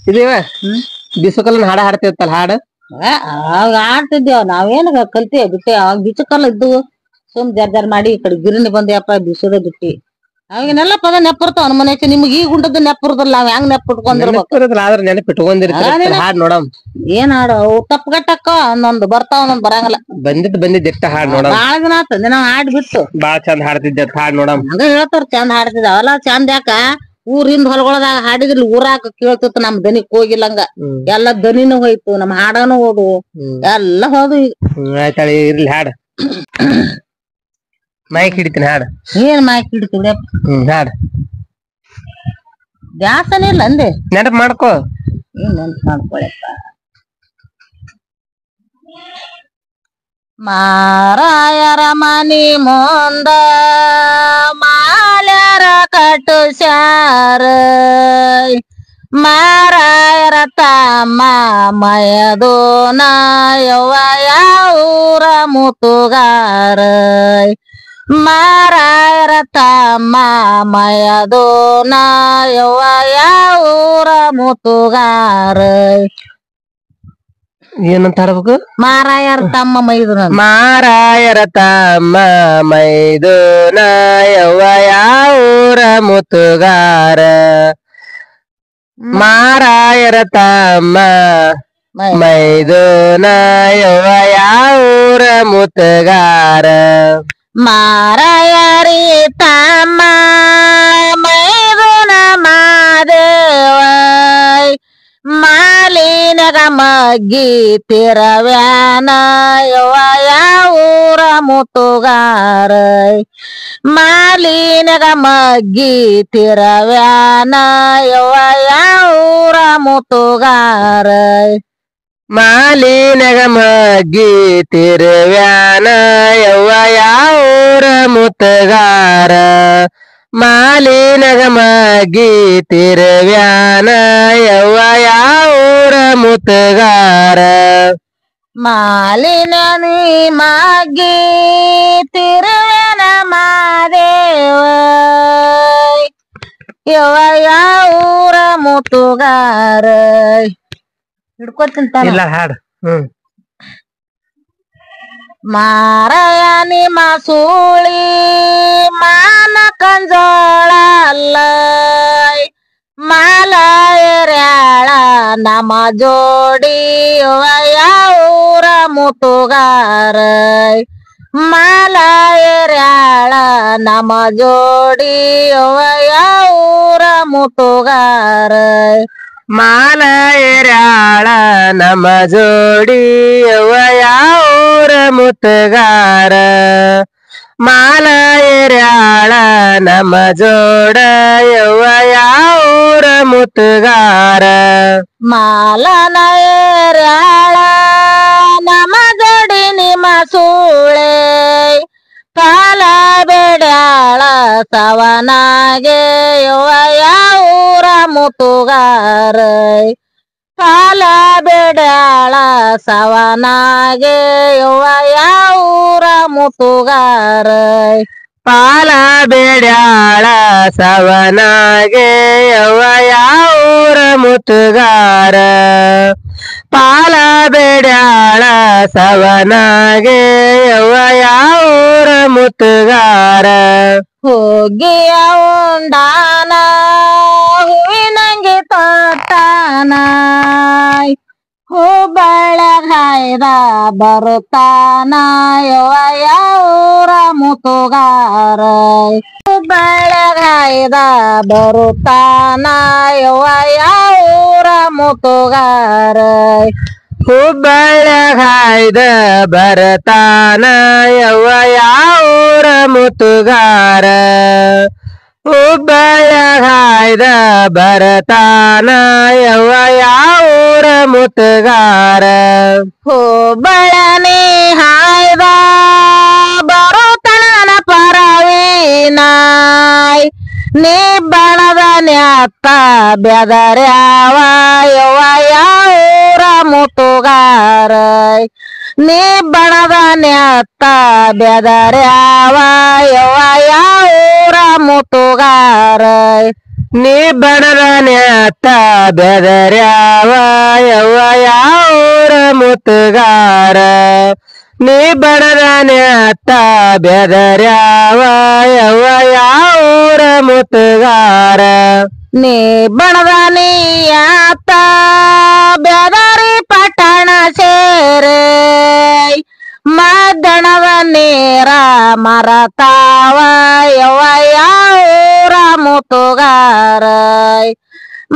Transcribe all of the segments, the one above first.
ಇದೇವ ಬಿಸುಕಲ್ಲನ್ ಹಾಡ ಹಾಡ್ತಿರ್ತಲ್ಲ ಹಾಡು ಆಗ ಆಡ್ತಿದ್ದೇವ್ ನಾವೇನ ಕಲ್ತೇವ್ ಬಿಟ್ಟೆ ಅವಾಗ ಬಿಚ್ಚಕಲ್ಲ ಇದ್ದು ಸುಮ್ ಜರ್ ಮಾಡಿ ಈ ಕಡೆ ಗಿರಣಿ ಬಂದೇಯಪ್ಪ ಬಿಸೋದ ಬಿಟ್ಟಿ ಅವಾಗನೆಲ್ಲ ಪದ ನೆಪ್ಪಿರ್ತಾವ ಅನ್ ಮನೆ ನಿಮ್ಗೆ ಈಗ ಗುಂಡದ ನೆಪ್ಪಿರ್ತಲ್ಲ ನಾವ್ ಹೆಂಗ್ ನೆಪ್ಪಿಟ್ಕೊಂಡಿರ್ಬೇಕು ಆದ್ರ ನೆನಪಿಟ್ಕೊಂಡಿರ್ತಾರ ಹಾಡ್ ನೋಡಮ್ ಏನ್ ಹಾಡು ಅವು ತಪ್ಪಗಟ್ಟಕ್ಕ ಒಂದೊಂದು ಬರ್ತಾವ ಒಂದೊಂದ್ ಬರಂಗಲ್ಲ ಬಂದಿದ್ ಎಷ್ಟ ಹಾಡ್ ನೋಡಮ್ ಬಾಳ ದಿನ ಆತಂದೆ ನಾವ್ ಹಾಡ್ ಬಿಟ್ಟು ಬಾಳ ಚಂದ ಹಾಡ್ತಿದ್ದೆ ಹಾಡ್ ನೋಡಮ್ ಹಂಗ ಹೇಳ್ತಾರ ಚಂದ ಹಾಡ್ತಿದ್ದ ಅವೆಲ್ಲ ಚಂದ ಯಾಕ ಊರಿಂದ ಹೊಲಗೊಳದಾಗ ಹಾಡಿದ್ರಿ ಊರಾಗ ಕೇಳ್ತಿತ್ತು ನಮ್ ದನಿಕ್ ಹೋಗಿಲ್ಲಂಗ ಎಲ್ಲಾ ದನಿನೂ ಹೋಯ್ತು ನಮ್ ಹಾಡನು ಹೋದು ಎಲ್ಲಾ ಹೋದು ಈಗ ಆಯ್ತಾಳಿ ಇರ್ಲಿ ಹಾಡ್ ಮೈಕ್ ಹಿಡಿತೀನಿ ಹಾಡ್ ಏನ್ ಮಾಯ್ಕ್ ಹಿಡಿತೀವಿ ಹಾಡ್ ದ್ಯಾಸನೇ ಇಲ್ಲ ಅಂದೆ ನೆನಪ್ ಮಾಡ್ಕೋ ಏನ್ ನೆನ್ಪ್ ಮಾಡ್ಕೊಳಪ್ಪ ಮಾರಾಯರ ಮನಿ ಮುಂದ ಮಾಲ್ಯಾರ ಕಟುಸ್ಯಾರ ಮಾರಾಯರ ತಮ್ಮ ಮಯದೋನ ಯವ್ವ ಯಾವೂರ ಮುತುಗಾರ ಮಾರಾಯರ ತಮ್ಮ ಮಯದೋನ ಯವ್ವ ಯಾವೂರ ಮುತುಗಾರ ಏನಂತ ಹಾಡ್ಬೇಕು ಮಾರಾಯರ ತಮ್ಮ ಮೈದುನ ಮಾರಾಯರ ತಮ್ಮ ಮೈದುನ ಯವ್ವ ಯಾವೂರ ಮುತುಗಾರ ಮಾರಾಯರ ತಮ್ಮ ಮೈದುನ ಯವ್ವ ಯಾವೂರ ಮುತುಗಾರ ಮಾರಾಯರಿ ತಮ್ಮ ಮೈದುನ ಮಾದೇವ ಮಾಲಿನಗ ಮಗ್ಗಿ ತಿರವ್ಯಾನ ಯವ್ವ ಯಾವೂರ ಮುತುಗಾರ ಮಾಲಿನಗ ಮಗ್ಗಿ ತಿರವ್ಯಾನ ಯವ್ವ ಯಾವೂರ ಮುತುಗಾರ ಮಾಲಿನಗ ಮಗ್ಗಿ ತಿರುವ್ಯಾನ ಯವ್ವ ಯಾವೂರ ಮುತುಗಾರ ಮಾಲಿನಗ ಮಗ್ಗಿ ತಿರುವ್ಯಾನ ಯವ್ವ ಯಾವೂರ ಮುತುಗಾರ ಮಾಲಿನ ನೀ ಮಗ್ಗಿ ತಿರುವ್ಯಾನ ಮಾದೇವ ಯವ್ವ ಯಾವೂರ ಮುತುಗಾರ ಹಿಡ್ಕೊತಿಂತಾನ ಇಲ್ಲ ಹಾಡು ಮಾರಾಯ ನಿಮ್ಮ ಸೂಳಿ ಮಾನ ಕಂಜೋಳ ಅಲ್ಲ ಮಾಲ ಎರ್ಯಾಳ ನಮ್ಮ ಜೋಡಿ ಯವ್ವ ಯಾವೂರ ಮುತುಗಾರ ಮಾಲ ಎರ್ಯಾಳ ನಮ್ಮ ಜೋಡಿ ಯವ್ವ ಯಾವೂರ ಮುತುಗಾರ ಮಾಲ ಎರ್ಯಾಳ ನಮ್ಮ ಜೋಡಿ ಯವ್ವ ಯಾವೂರ ಮುತುಗಾರ ಮಾಲ ಎರ್ಯಾಳ ನಮ್ಮ ಜೋಡ ಯವ್ವ ಯಾವೂರ ಮುತುಗಾರ ಮಾಲನ ಎರ್ಯಾಳ ನಮ್ಮ ಜೋಡಿ ನಿಮ್ಮ ಸೂಳೆ ಕಾಲ ಬೆಡ್ಯಾಳ ಸವನಾಗೆ ಯವ್ವ ಯಾವೂರ ಮುತುಗಾರ ಕಾಲ ಬೆಡ್ಯಾಳ ಸವನಾಗೆ ಯವ್ವ ಯಾವೂರ ಮುತುಗಾರ ಪಾಲ ಬೆಡ್ಯಾಳ ಸವನಾಗೆ ಯವ್ವ ಯಾವೂರ ಮುತುಗಾರ ಪಾಲ ಬೆಡ್ಯಾಳ ಸವನಾಗೆ ಯವ್ವ ಯಾವೂರ ಮುತುಗಾರ ಹೋಗಿಯ ಉಂಡಾನ ಹೂವಿನಂಗಿ ತೊಟ್ಟಾನ ಹೂ ಬೆಳಗಾಯ್ದ ಬರುತ್ತಾನ ಯವ್ವ ಯಾವೂರ ಮುತುಗಾರ ಹೂ ಬೆಳಗಾಯ್ದ ಬರುತ್ತಾನ ಯವ್ವ ಯಾವೂರ ಮುತುಗಾರ ಹುಬ್ಬಳ್ಳಿಗಾಯ್ದ ಬರತಾನ ಯವ್ವ ಯಾವೂರ ಮುತುಗಾರ ಹುಬ್ಬಳ್ಳಿಗಾಯ್ದ ಬರತಾನ ಯವ್ವ ಯಾವೂರ ಮುತುಗಾರ ಹುಬ್ಬಳನೆ ಹಾಯ್ದ ಬರುತ್ತಾನ ಪರವೀನಾಯ್ ನೀ ಬಣದ ನ್ಯಾತ್ತ ಬೆದರ್ಯಾವ ಯವ್ವ ಯಾವೂರ ಮುತುಗಾರ ನೀ ಬಣದ ನ್ಯಾತ್ತ ಬೆದರ್ಯಾವ ಯವ್ವ ಯಾವೂರ ಮುತುಗಾರ ನೀ ಬಣದಾನೆ ಅತ್ತ ಬೆದರ್ಯಾವ ಯವ್ವ ಯಾವೂರ ಮುತ್ತುಗಾರ ನೀ ಬಣದಾನೆ ಅತ್ತ ಬೆದರ್ಯಾವ ಯವ್ವ ಯಾವೂರ ಮುತ್ತುಗಾರ ನೀ ಬಣದಾನಿ ಆತ ಬೆದರಿ ಪಟ್ಟಣ ಸೇರೆ ಮದ್ದಣದ ನೀರ ಮರತಾವ ಯವ್ವ ಯಾವೂರ ಮುತ್ತುಗಾರ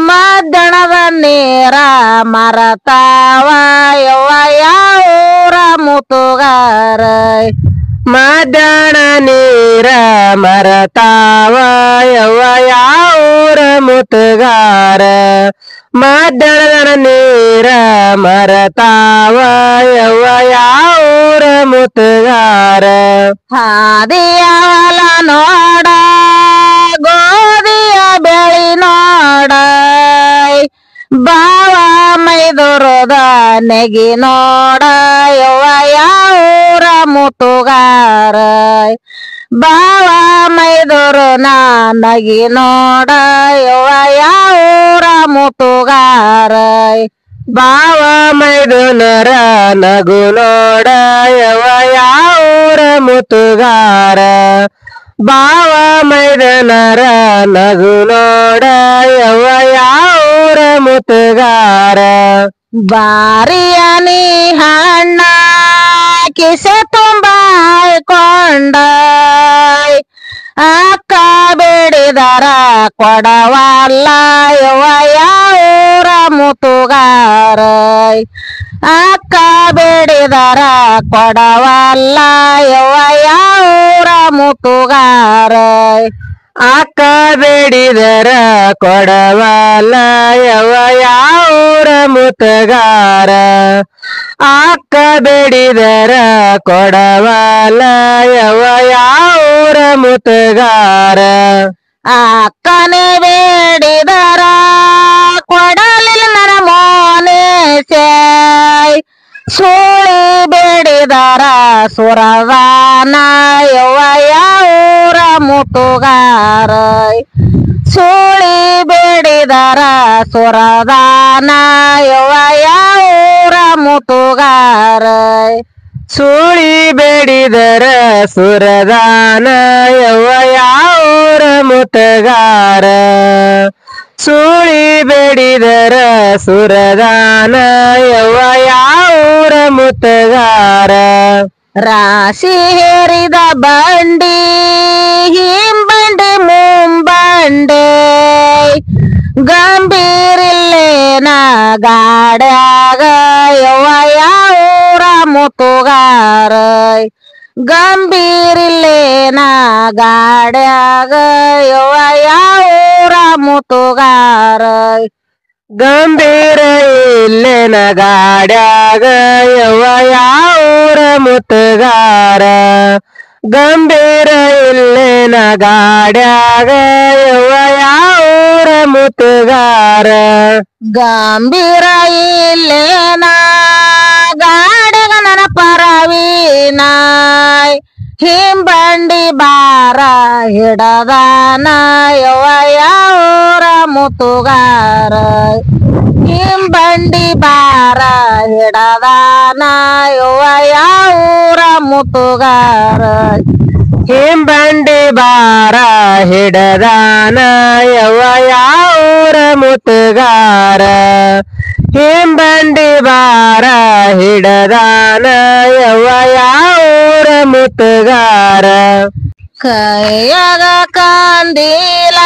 ಮದ್ದಣದ ನೀರ ಮರತಾವ ಯವ್ವ ಯಾವೂರ ಮುತ್ತುಗಾರ ಮಧ್ಯಾಹ್ನ ನೀರ ಮರತಾವ ಯವ್ವ ಯಾವೂರ ಮುತ್ತುಗಾರ ಮಧ್ಯಾಹ್ನದ ನೀರ ಮರತಾವ ಯವ್ವ ಯಾವೂರ ಮುತ್ತುಗಾರ ಹಾದಿಯವಲ ನೋಡ ಗೋಧಿಯ ಬೆಳಿ ನೋಡ ಬಾವ ಮೈದುರದ ನೆಗಿ ನೋಡ ಯವ್ವ ಯಾವೂರ ಮುತ್ತುಗಾರ ಬಾವ ಮೈದುರನ ನಗಿ ನೋಡ ಯವ್ವ ಯಾವೂರ ಮುತ್ತುಗಾರ ಬಾವ ಮೈದುನರ ನಗು ನೋಡ ಯವ್ವ ಯಾವೂರ ಮುತ್ತುಗಾರ ಬಾವ ಮೈದನರ ನಗು ನೋಡ ಯವ್ವ ಯಾವೂರ ಮುತ್ತುಗಾರ ಬಾರಿಯ ನೀ ಹಣ್ಣ ಕಿಸೆ ತುಂಬ ಕೊಂಡ ಅಕ್ಕ ಬಿಡಿದರ ಕೊಡವಲ್ಲ ಯವ್ವ ಯಾವೂರ ಮುತ್ತುಗಾರ ಅಕ್ಕ ಬಿಡಿದರ ಕೊಡವಲ್ಲ ಯವ್ವ ಯಾವೂರ ಮುತ್ತುಗಾರ ಅಕ್ಕ ಬೇಡಿದರ ಕೊಡವಲ್ಲ ಯವ್ವ ಯಾವೂರ ಮುತ್ತುಗಾರ ಅಕ್ಕ ಬೇಡಿದರ ಕೊಡವಲ್ಲ ಯವ್ವ ಯಾವೂರ ಮುತ್ತುಗಾರ ಅಕ್ಕನೆ ಬೇಡಿದರ ಕೊಡಲಿಲ್ಲ ನನ್ನ ಮೋನೇಶೆ ಸುಳಿ ಬೇಡಿದರ ಸುರದಾನ ಯವ್ವ ಯಾವೂರ ಮುತ್ತುಗಾರ ಸುಳಿ ಬೇಡಿದರ ಸುರದಾನ ಯವ್ವ ಯಾವೂರ ಮುತ್ತುಗಾರ ಸುಳಿ ಬೇಡಿದರ ಸುರದಾನ ಯವ್ವ ಯಾವೂರ ಮುತ್ತುಗಾರ ಸುಳಿ ಬೇಡಿದರ ಸುರದಾನ ಯವ್ವ ಯಾವೂರ ಮುತ್ತುಗಾರ ರಾಶಿ ಹೇರಿದ ಬಂಡಿ ಹಿಂಬಂಡಿ ಮುಂಬಂಡೆ ಗಂಭೀರಿಲ್ಲೇನ ಗಾಡ್ಯಾಗ ಯವ್ವ ಯಾವೂರ ಮುತ್ತುಗಾರ ಗಂಭೀರಿಲ್ಲೇನ ಗಾಡ್ಯಾಗ ಯವ್ವ ಯಾವೂರ ಮುತ್ತುಗಾರ ಗಂಭೀರ ಇಲ್ಲೆನ ಗಾಡ್ಯಾಗ ಯವ್ವ ಯಾವೂರ ಮುತ್ತುಗಾರ ಗಂಭೀರ ಇಲ್ಲೆನ ಗಾಡ್ಯಾಗ ಯವ್ವ ಯಾವೂರ ಮುತ್ತುಗಾರ ಗಂಭೀರ ಇಲ್ಲೇನ ಗಾಡಿಗ ನನ್ನ ಪರವೀನಾಯ್ ಹಿಂಬಂಡಿ ಬಾರ ಹಿಡದಾನ ಯವ್ವ ಯಾವೂರ ಮುತ್ತುಗಾರ ಹಿಂಬಂಡಿ ಬಾರ ಹಿಡದಾನ ಯವ್ವ ಯಾವೂರ ಮುತ್ತುಗಾರ ಹಿಂಬಂಡಿ ಬಾರ ಹಿಡದಾನ ಯವ್ವ ಯಾವೂರ ಮುತ್ತುಗಾರ ಹಿಂಬಂಡಿ ಬಾರ ಹಿಡದಾನ ಯವ್ವ ಯಾವೂರ ಮುತ್ತುಗಾರ ಕೈಯಾಗ ಕಂದೀಲ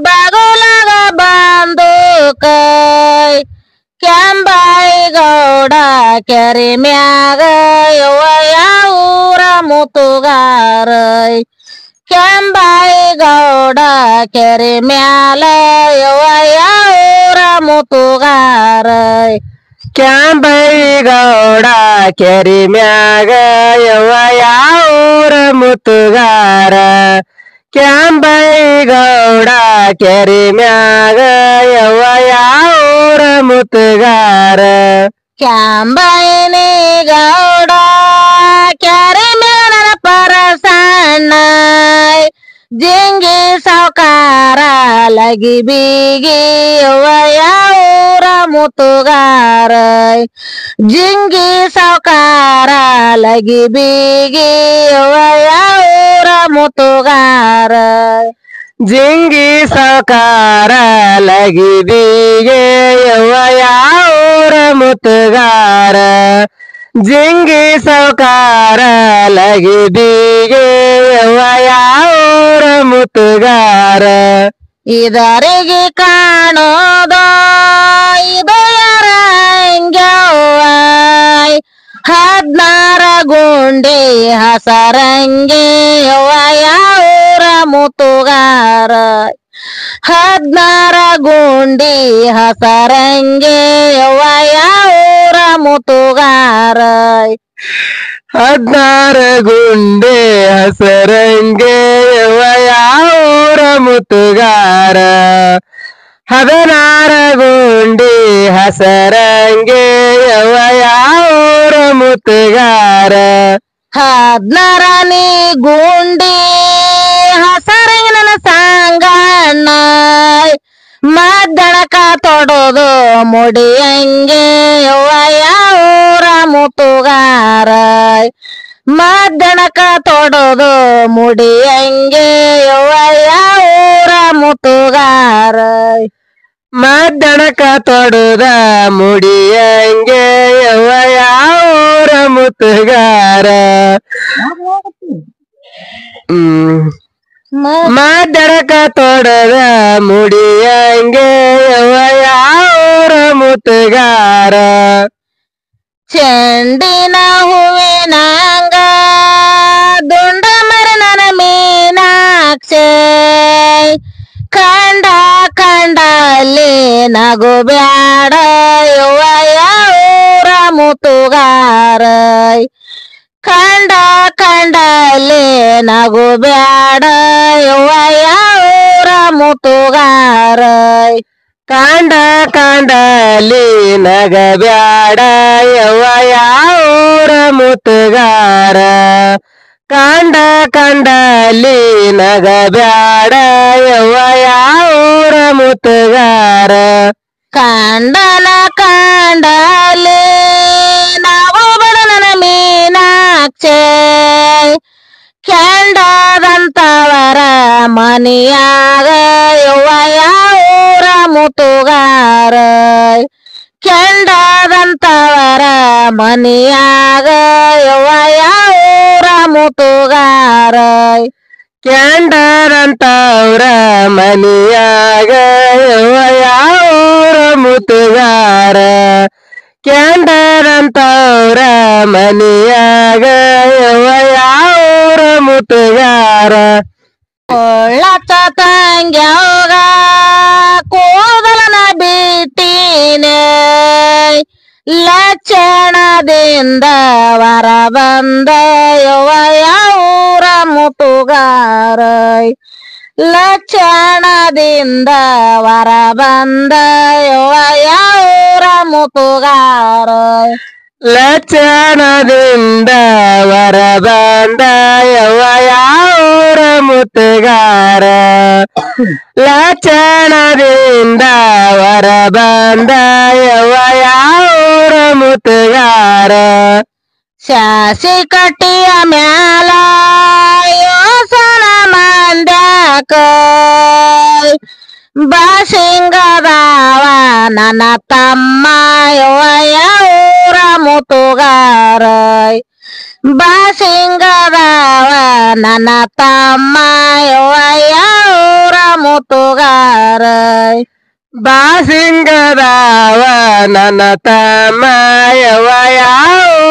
ಬಗುಲಗ ಬಂದು ಕೈ ಕೆಂಬಾಯಿ ಗೌಡ ಕೆರಿ ಮ್ಯಾಗ ಯವ್ವ ಯಾವೂರ ಮುತ್ತುಗಾರ ಕೆಂಬಾಯಿ ಗೌಡ ಕೆರಿ ಮ್ಯಾಲ ಯವ್ವ ಯಾವೂರ ಮುತ್ತುಗಾರ ಕ್ಯಾಂಬೈಗೌಡ ಕೆರಿ ಮ್ಯಾಗ ಯವ್ವ ಯಾವೂರ ಮುತ್ತುಗಾರ ಕ್ಯಾಂಬೈಗೌಡ ಕೆರಿ ಮ್ಯಾಗ ಯವ್ವ ಯಾವೂರ ಮುತ್ತುಗಾರ ಕ್ಯಾಂಬಾಯಿನಿ ಗೌಡ ಕೆರಿ ಮ್ಯಾಲ ಪರಸಣ್ಣ ಜಿಂಗಿ ಸಾವ್ಕಾರ ಲಗಿ ಬೀಗಿ ಊರ ಮುತ್ತುಗಾರ ಜಿಂಗಿ ಸಾವ್ಕಾರ ಲಗಿ ಬೀಗಿ ಊರ ಮುತ್ತುಗಾರ ಜಿಂಗಿ ಸಾವ್ಕಾರ ಲಗಿ ಬೀಗೆ ಊರ ಮುತ್ತುಗಾರ ಜಿಂಗಿ ಸಾವ್ಕಾರ ಲಗಿ ಬೀಗೆ ಊರ ಮುತ್ತುಗಾರ ಇದರಿಗೆ ಕಾಣೋದೋ ಇದು ಯಾರಂಗ್ಯವ್ವ 16 ಗುಂಡಿ ಹಸರಂಗೆ ಊರ ಮುತ್ತುಗಾರ 16 ಗುಂಡಿ ಹಸರಂಗೆ ಊರ ಮುತ್ತುಗಾರ 16 ಗುಂಡೆ ಹಸರಂಗೆ ಊರ ಮುತ್ತುಗಾರ 16 ಗುಂಡಿ ಹಸರಂಗೆ ಊರ ಮುತ್ತುಗಾರ 16ನೇ ಗುಂಡಿ ಹಸರಂಗ ನನ್ನ ಸಂಗಣ್ಣ ಮದ್ದಣಕ ತೊಡೋದು ಮುಡಿಯಂಗೆ ಊರ ಮುತ್ತುಗಾರ ಮದ್ದಣಕ ತೊಡೋದು ಮುಡಿಯಂಗೆ ಊರ ಮುತ್ತುಗಾರ ಮದ್ದಣಕ ತೊಡುದ ಮುಡಿಯಂಗೆ ಊರ ಮುತ್ತುಗಾರ ಮದ್ದಣಕ ತೊಡದ ಮುಡಿಯಂಗೆ ಊರ ಮುತ್ತುಗಾರ ಚೆಂಡಿನ ಹೂವಿನಂಗ ದುಂಡ ಮರನನ ಮೀನಾಕ್ಷೆ ಕಂಡ ಕಂಡಲ್ಲಿ ನಗು ಬ್ಯಾಡ ಊರ ಮುತ್ತುಗಾರ ಕಂಡ ಕಂಡಲ್ಲಿ ನಗು ಬ್ಯಾಡ ಊರ ಮುತ್ತುಗಾರ ಕಾಂಡ ಕಾಂಡಲಿ ನಗ ಬ್ಯಾಡ ಊರ ಮುತ್ತುಗಾರ ಕಾಂಡ ಕಂಡಲಿ ನಗ ಬ್ಯಾಡ ಊರ ಮುತ್ತುಗಾರ ಕಂಡನ ಕಂಡಲಿ ನಾವು ಬಡನನ ಮೀನಾಕ್ಷೆ ಕೆಂಡದಂತವರ ಮನಿಯಾಗ ಊರ ಮುತ್ತುಗಾರ ಕೆಂಡದಂತವರ ಮನಿಯಾಗ ಊರ ಮುತ್ತುಗಾರ ಕೆಂಡರಂತವ್ರ ಮನಿಯಾಗ ಊರ ಮುತ್ತುಗಾರ ಕೆಂಡರಂತವ್ರ ಮನಿಯಾಗ ಊರ ಮುತ್ತುಗಾರ ಒಳ್ಳತ ತಂಗ್ಯವ್ಗ ಕೂದಲನ ಬಿಟ್ಟಿನೆ ಲಕ್ಷಣದಿಂದ ವರ ಬಂದ ಊರ ಮುತ್ತುಗಾರ ಲಕ್ಷಣದಿಂದ ವರ ಬಂದ ಊರ ಮುತ್ತುಗಾರ ಲಕ್ಷಣದಿಂದ ವರ ಬಂದ ಊರ ಮುತ್ತುಗಾರ ಲಕ್ಷಣದಿಂದ ವರ ಬಂದ ಊರ ಮುತ್ತುಗಾರ ಶಾಸಿ ಕಟ್ಟಿಯ ಮ್ಯಾಲ ಯೋಸನ ಮಂದ್ಯಾಕ ಬಾಸಿಂಗದಾವ ನನ್ನ ತಮ್ಮ ಊರ ಮುತ್ತುಗಾರ ಬಾಸಿಂಗದಾವ ನನ್ನ ತಮ್ಮ ಊರ ಮುತ್ತುಗಾರ ಬಾಸಿಂಗದಾವ ನನ್ನ ತಮ್ಮ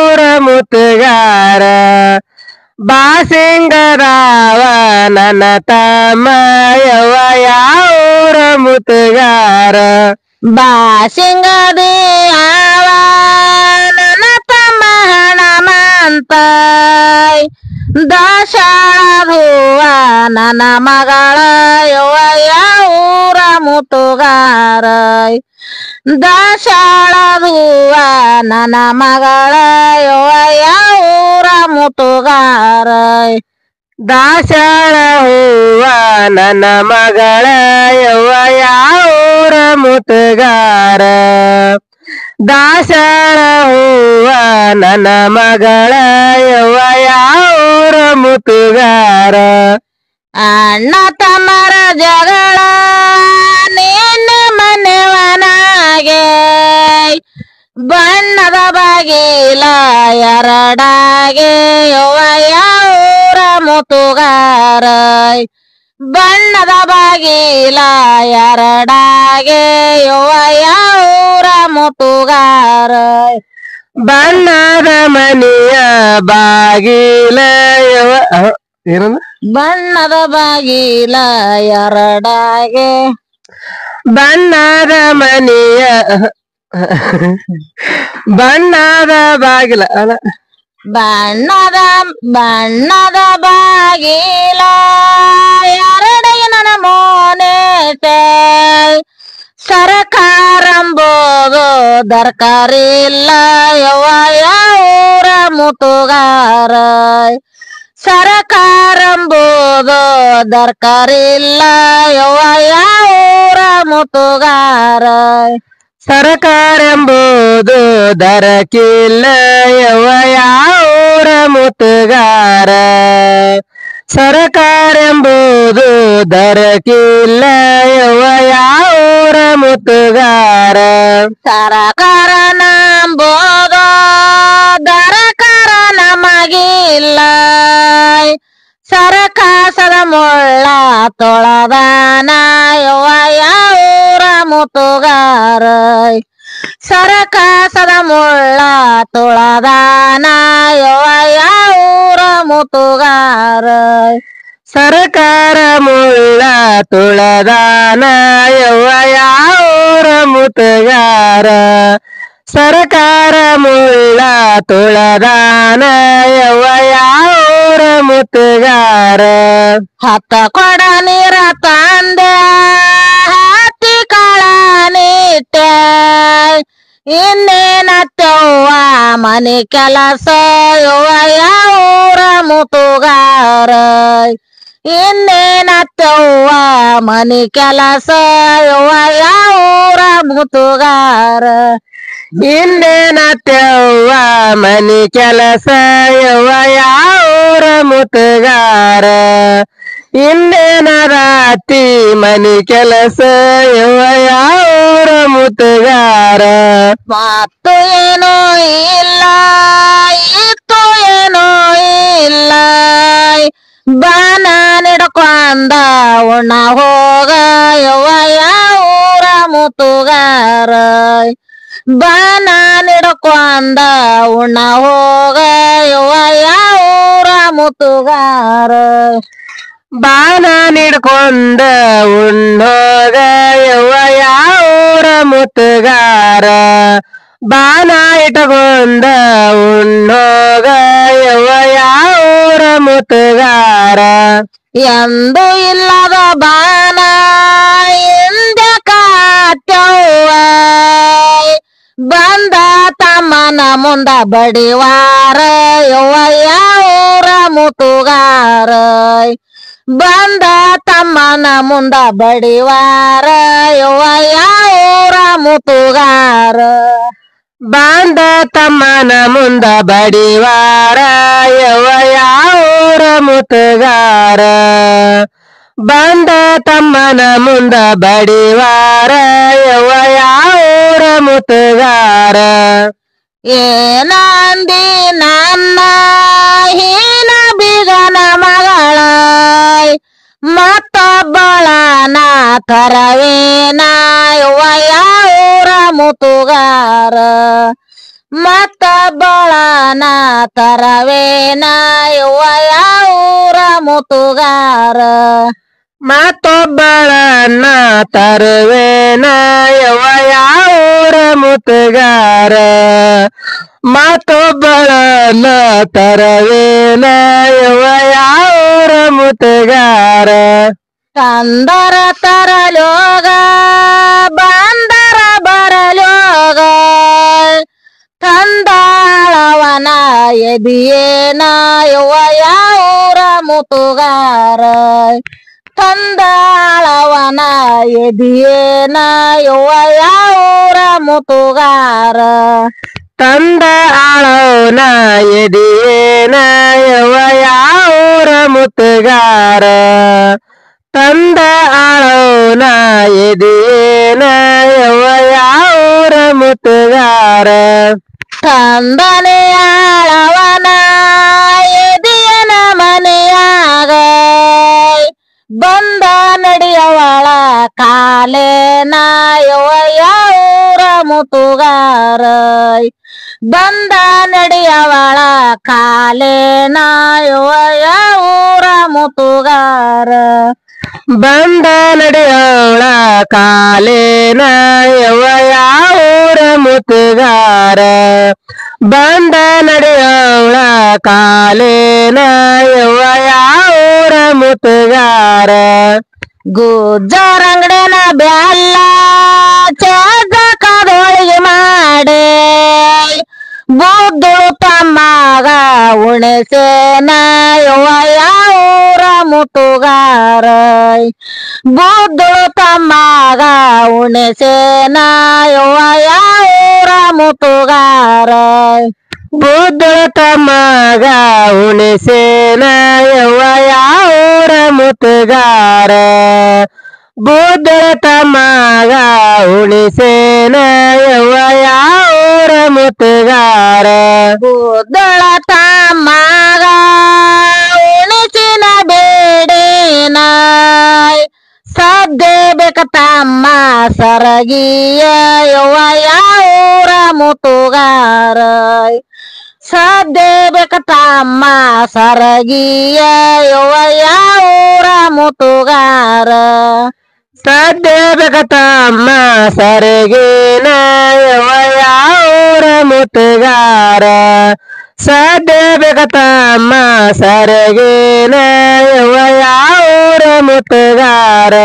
ಊರ ಮುತ್ತುಗಾರ ಬಾಸಿಂಗದಾವ ನನ್ನ ತಮ್ಮ ಊರ ಮುತ್ತುಗಾರ ಬಾಸಿಂಗದಿ ಆವ ನನ್ನ ತಮ್ಮ ಹಣಮಂತ ದಾಶಾಳಧುವ ನನ್ನ ಮಗಳ ಊರ ಮುತ್ತುಗಾರ ದಾಶಾಳಧುವ ನನ್ನ ಮಗಳ ಊರ ಮುತ್ತುಗಾರ ದಾಸಾಳ ಹೂವ ನನ್ನ ಮಗಳ ಯವ್ವ ಯಾವೂರ ಮುತ್ತುಗಾರ ದಾಸಾಳ ಹೂವ ನನ್ನ ಮಗಳ ಯವ್ವ ಯಾವೂರ ಮುತ್ತುಗಾರ ಅಣ್ಣ ತಮ್ಮರ ಜಗಳ ನಿನ್ನ ಮನೆವನಾಗೆ ಬಣ್ಣದ ಬಾಗಿಲ ಎರಡಾಗೆ ಯವ್ವ ಮುತ್ತುಗಾರ ಬಣ್ಣದ ಬಾಗಿಲ ಎರಡಾಗೆ ಯವ್ವ ಮುತ್ತುಗಾರ ಬಣ್ಣದ ಮನೆಯ ಬಾಗಿಲ ಯವ್ವ ಏನಂದ ಬಣ್ಣದ ಬಾಗಿಲ ಎರಡಾಗೆ ಬಣ್ಣದ ಮನೆಯ ಬಣ್ಣದ ಬಾಗಿಲ ಅಲ್ಲ ಬಣ್ಣದ ಬಾಗಿಲ ಎರಡಿಗೆ ನನ್ನ ಮೋನೇಟೆ ಸರಕಾರಂಬೋದು ದರ್ಕಾರಿಲ್ಲ ಯವ್ವ ಮುತ್ತುಗಾರ ಸರಕಾರಂಬೋದು ದರ್ಕಾರಿಲ್ಲ ಯವ್ವ ಮುತ್ತುಗಾರ ಸರಕಾರೆಂಬುದು ದರಕಿಲ್ಲ ಯವ್ವ ಯಾವೂರ ಮುತ್ತುಗಾರ ಸರಕಾರೆಂಬುದು ದರಕಿಲ್ಲ ಯವ್ವ ಯಾವೂರ ಮುತ್ತುಗಾರ ಸರಕಾರ ನಂಬೋದು ದರಕಾರ ನಮಗಿಲ್ಲ ಸರಕಾಸದ ಮುಳ್ಳ ತೊಳದಾನ ಯವ್ವ ಮುತ್ತುಗಾರ ಸರಕಾಸದ ಮುಳ್ಳ ತೊಳದಾನ ಯವ್ವ ಮುತ್ತುಗಾರ ಸರಕಾರ ಮುಳ್ಳ ತುಳದಾನ ಯವ್ವ ಯಾವೂರ ಮುತ್ತುಗಾರ ಸರಕಾರ ಮುಳ್ಳ ತುಳದಾನ ಯವ್ವ ಯಾವೂರ ಮುತ್ತುಗಾರ ಹತ್ತ ಕೊಡ ನೀರ ತಂದೆ ಹತ್ತಿ ಕಾಳ ನಿಟ್ಟೆ ಇನ್ನೇನತ್ತವ್ವ ಮನೆ ಕೆಲಸ ಯವ್ವ ಮುತ್ತುಗಾರ ಇನ್ನೇನತ್ತವ್ವ ಮನೆ ಕೆಲಸ ಯವ್ವ ಮುತ್ತುಗಾರ ಇನ್ನೇನತ್ಯವ್ವ ಮನಿ ಕೆಲಸ ಯವ್ವ ಯಾವೂರ ಮುತ್ತುಗಾರ ಇನ್ನೇನದಾತಿ ಮನಿ ಕೆಲಸ ಯವ್ವ ಯಾವೂರ ಮುತ್ತುಗಾರ ಮತ್ತು ಏನೋ ಇಲ್ಲ ಇತ್ತು ಏನೋ ಇಲ್ಲ ಬಾನ ನಿಡ್ಕೊಂಡ ಉಣ್ಣ ಹೋಗ ಯವ್ವ ಮುತ್ತುಗಾರ ಬಾನ ನಿಡ್ಕೊಂಡ ಉಣ್ಣ ಹೋಗ ಯವ್ವ ಮುತ್ತುಗಾರ ಬಾನ ನಿಡ್ಕೊಂಡ ಉಣ್ಣೋಗ ಯವ್ವ ಯಾವೂರ ಮುತ್ತುಗಾರ ಬಾನ ಇಟ್ಕೊಂಡ ಉಣ್ಣೋಗ ಯವ್ವ ಯಾವೂರ ಮುತ್ತುಗಾರ ಎಂದು ಇಲ್ಲದ ಬಾನ ಎಂದ ಕಾಟವ್ವ ಬಂದ ತಮ್ಮನ ಮುಂದ ಬಡಿವಾರ ಯವ್ವ ಮುತ್ತುಗಾರ ಬಂದ ತಮ್ಮನ ಮುಂದ ಬಡಿವಾರ ಯವ್ವ ಮುತ್ತುಗಾರ ಬಾಂದ ತಮ್ಮನ ಮುಂದ ಬಡಿವಾರ ಯವ್ವ ಯಾವೂರ ಮುತ್ತುಗಾರ ಬಂದ ತಮ್ಮನ ಮುಂದ ಬಡಿವಾರ ಯವ್ವ ಯಾವೂರ ಮುತ್ತುಗಾರ ಏನಂದಿ ನನ್ನ ಹೀನ ಬಿಗನ ಮಗಳ ಮತ್ತೊಬ್ಬಳನ ತರವೇನ ಯವ್ವ ಮುತ್ತುಗಾರ ಮತ್ತೊಬ್ಬಳನ ತರವೇನ ಯವ್ವ ಮುತ್ತುಗಾರ ಮತ್ತೊಬ್ಬಳನ್ನ ತರುವೇನ ಯವ್ವ ಯಾವೂರ ಮುತ್ತುಗಾರ ಮತ್ತೊಬ್ಬಳನ್ನ ತರವೇನ ಯವ್ವ ಯಾವೂರ ಮುತ್ತುಗಾರ ತಂದರ ತರಲೋಗ ಬಂದರ ಬರಲೋಗ ತಂದಾಳವನ ಎದಿಯೇನ ಯವ್ವ ಮುತುಗಾರ ತಂದಾಳವನ ಎದಿಯೇನ ಯವ್ವ ಯಾವೂರ ಮುತುಗಾರ ತಂದ ಆಳೋನ ಎದಿಯೇನ ಯವ್ವ ಯಾವೂರ ಮುತುಗಾರ ತಂದ ಆಳೋನ ಎದಿಯೇನ ಯವ್ವ ಯಾವೂರ ಮುತುಗಾರ ತಂದನೆ ಆಳವನ ಎದಿಯನ ಮನೆಯಾಗ ಬಂದ ನಡೆಯವಳ ಕಾಲೇನ ಯವ್ವ ಯಾವೂರ ಮುತುಗಾರ ಬಂದ ನಡೆಯವಳ ಕಾಲೇನ ಯವ್ವ ಯಾವೂರ ಮುತುಗಾರ ಬಂದ ನಡೆಯೋಳ ಕಾಲೇನ ಯವ್ವ ಯಾವೂರ ಮುತುಗಾರ ಬಂದ ನಡೆಯೋಳ ಕಾಲೇನ ಯವ್ವ ಯಾವೂರ ಮುತುಗಾರ ಗುಜ್ಜರಂಗಡೆನ ಬ್ಯಾಲ್ಲ ಚದ ಕದೊಳಗೆ ಮಾಡೆ ಬುದ್ಧು ತಮ್ಮಗ ಉಣಸೇನ ಯವ್ವ ಯಾವೂರ ಮುತುಗಾರ ಬುದ್ಧು ತಮ್ಮಗ ಉಣಸೇನ ಯವ್ವ ಯಾವೂರ ಮುತುಗಾರ ಬುದ್ಧ ತಮ್ಮಗ ಉಣಿಸೇನ ಯವ್ವ ಯಾವೂರ ಮುತುಗಾರ ಬುದ್ಧ ತಮ್ಮಗ ಉಣಿಸೇನ ಯವ್ವ ಯಾವೂರ ಮುತುಗಾರ ಬುದ್ಧಳ ತಮ್ಮಗ ಉಣಿಸಿನ ಬೇಡೇನ ಸದ್ದೆ ಬೇಕ ತಮ್ಮ ಸರಗಿಯ ಯವ್ವ ಯಾವೂರ ಮುತುಗಾರ ಸದ್ದೆ ಬೇಕ ತಮ್ಮ ಸರಗಿಯ ಯವ್ವ ಯಾವೂರ ಮುತುಗಾರ ಸದ್ಯ ಬೇಕ ತಮ್ಮ ಸರಗೇನ ಯವ್ವ ಯಾವೂರ ಮುತುಗಾರ ಸದ್ಯ ಬೇಕ ತಮ್ಮ ಸರಗೇನ ಯವ್ವ ಯಾವೂರ ಮುತುಗಾರ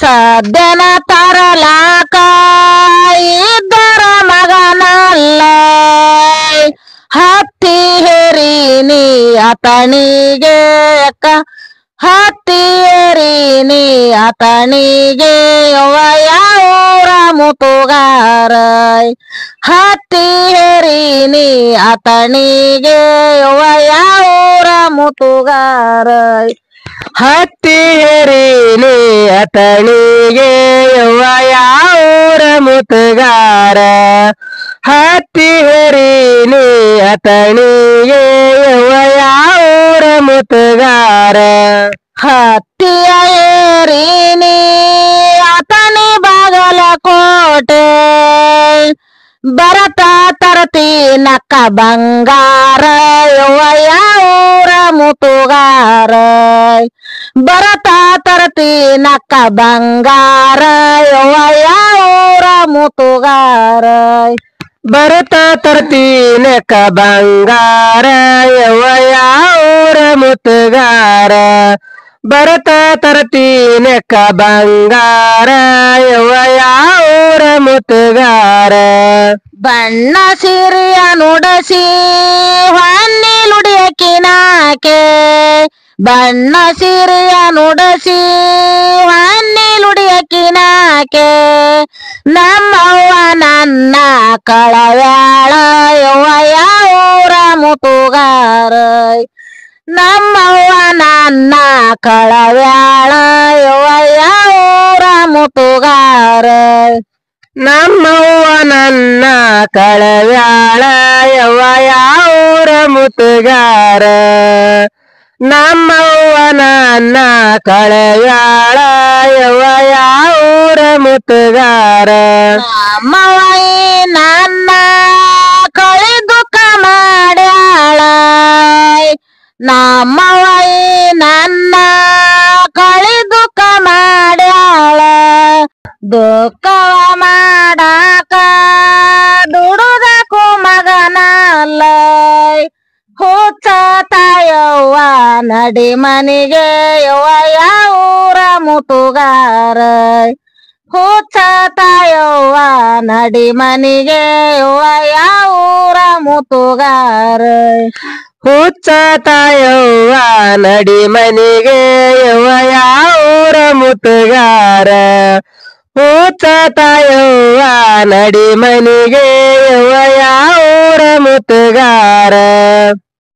ಸದ್ಯನ ತರಲಾಕ ಇದ್ದರ ಮಗನಲ್ಲ ಹತ್ತಿ ಹೇರಿನಿ ಆತನಿಗೆ ಹತ್ತಿ ಹೇರಿನಿ ಆತನಿಗೆ ಯವ್ವ ಯಾವೂರ ಮುತುಗಾರ ಹತ್ತಿ ಹೇರಿನಿ ಆತನಿಗೆ ಯವ್ವ ಯಾವೂರ ಮುತುಗಾರ ಹತ್ತಿ ಹೇರಿನಿ ಆತನಿಗೆ ಯವ್ವ ಯಾವೂರ ಮುತುಗಾರ ಹತ್ತಿ ಹೇರಿನಿ ಆತನಿಗೆ ಯವ್ವ ಯಾವೂರ ಮುತುಗಾರ ಹತ್ತಿಯ ಏರಿನಿ ಆತನಿ ಬಾಗಲಕೋಟೆ ಭರತ ತರತಿ ನಕ್ಕ ಬಂಗಾರ ಯವ್ವ ಯಾವೂರ ಮುತುಗಾರ ಭರತ ತರತಿ ನಕ್ಕ ಬಂಗಾರ ಯವ್ವ ಯಾವೂರ ಮುತುಗಾರ ಭರತ ತರ್ತೀನಕ ಬಂಗಾರ ಯವ್ವ ಯಾವೂರ ಮುತುಗಾರ ಭರತ ತರ್ತೀನಕ ಬಂಗಾರ ಯವ್ವ ಯಾವೂರ ಮುತುಗಾರ ಬಣ್ಣ ಸೀರೆಯ ನುಡಸಿ ಹೊನ್ನಿಲುಡಿಯ ಕಿನಾಕೆ ಬಣ್ಣ ಸೀರೆಯ ನುಡಸಿ ಹೊನ್ನಿಲುಡಿಯ ಕಿನಾಕೆ ನಮ್ಮವ್ವ ನನ್ನ ಕಳವ್ಯಾಳ ಯವ್ವ ಯಾವೂರ ಮುತುಗಾರ ನಮ್ಮವ್ವ ನನ್ನ ಕಳವ್ಯಾಳ ಯವ್ವ ಯಾವೂರ ಮುತುಗಾರ ನಮ್ಮವ್ವ ನನ್ನ ಕಳವ್ಯಾಳ ಯವ್ವ ಯಾವೂರ ಮುತುಗಾರ ನಮ್ಮವ್ವ ನನ್ನ ಕಳವ್ಯಾಳ ಯವ್ವ ಯಾವೂರ ಮುತುಗಾರ ನಮ್ಮವ್ವ ನನ್ನ ಕಳಿ ದುಃಖ ಮಾಡ್ಯಾಳ ನಮ್ಮವ್ವ ನನ್ನ ಕಳಿ ದುಃಖ ಮಾಡ್ಯಾಳ ದುಃಖವ ಮಾಡಾಕ ದುಡುದಕು ಮಗನಲ್ಲ ಹುಚ್ಚ ತಾಯವ್ವ ನಡಿ ಮನಿಗೆ ಯವ್ವ ಯಾವೂರ ಮುತುಗಾರ ಹುಚ್ಚ ತಾಯವ್ವ ನಡಿ ಮನಿಗೆ ಯವ್ವ ಯಾವೂರ ಮುತುಗಾರ ಹುಚ್ಚ ತಾಯವ್ವ ನಡಿ ಮನಿಗೆ ಯವ್ವ ಯಾವೂರ ಮುತ್ತುಗಾರ ಹುಚ್ಚ ತಾಯವ್ವ ನಡಿ ಮನಿಗೆ ಯವ್ವ ಯಾವೂರ ಮುತ್ತುಗಾರ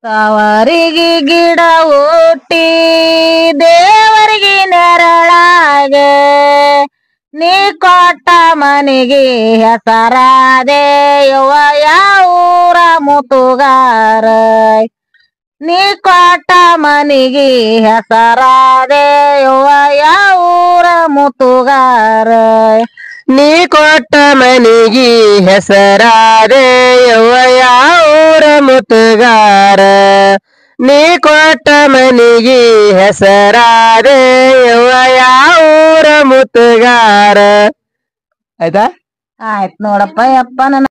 ತವರಿಗೆ ಗಿಡ ಹುಟ್ಟಿ ದೇವರಿಗೆ ನೆರಳಾಗ ನೀ ಕೊಟ್ಟ ಮನಿಗೆ ಹೆಸರಾದೆ ಯವ್ವ ಯಾವೂರ ಮುತ್ತುಗಾರ ನೀ ಕೊಟ್ಟ ಮನಿಗೆ ಹೆಸರಾದೆ ಯವ್ವ ಯಾವೂರ ಮುತ್ತುಗಾರ ನೀ ಕೊಟ್ಟ ಮನಿಗೆ ಹೆಸರಾದೆ ಯವ್ವ ಯಾವೂರ ಮುತ್ತುಗಾರ ನೀ ಕೊಟ್ಟ ಮನಿಗೆ ಹೆಸರಾದೆ ಯವ್ವ ಯಾವೂರ ಮುತ್ತುಗಾರ ಆಯ್ತಾ ಆಯ್ತ್ ನೋಡಪ್ಪ ಯಪ್ಪ ನನ್ನ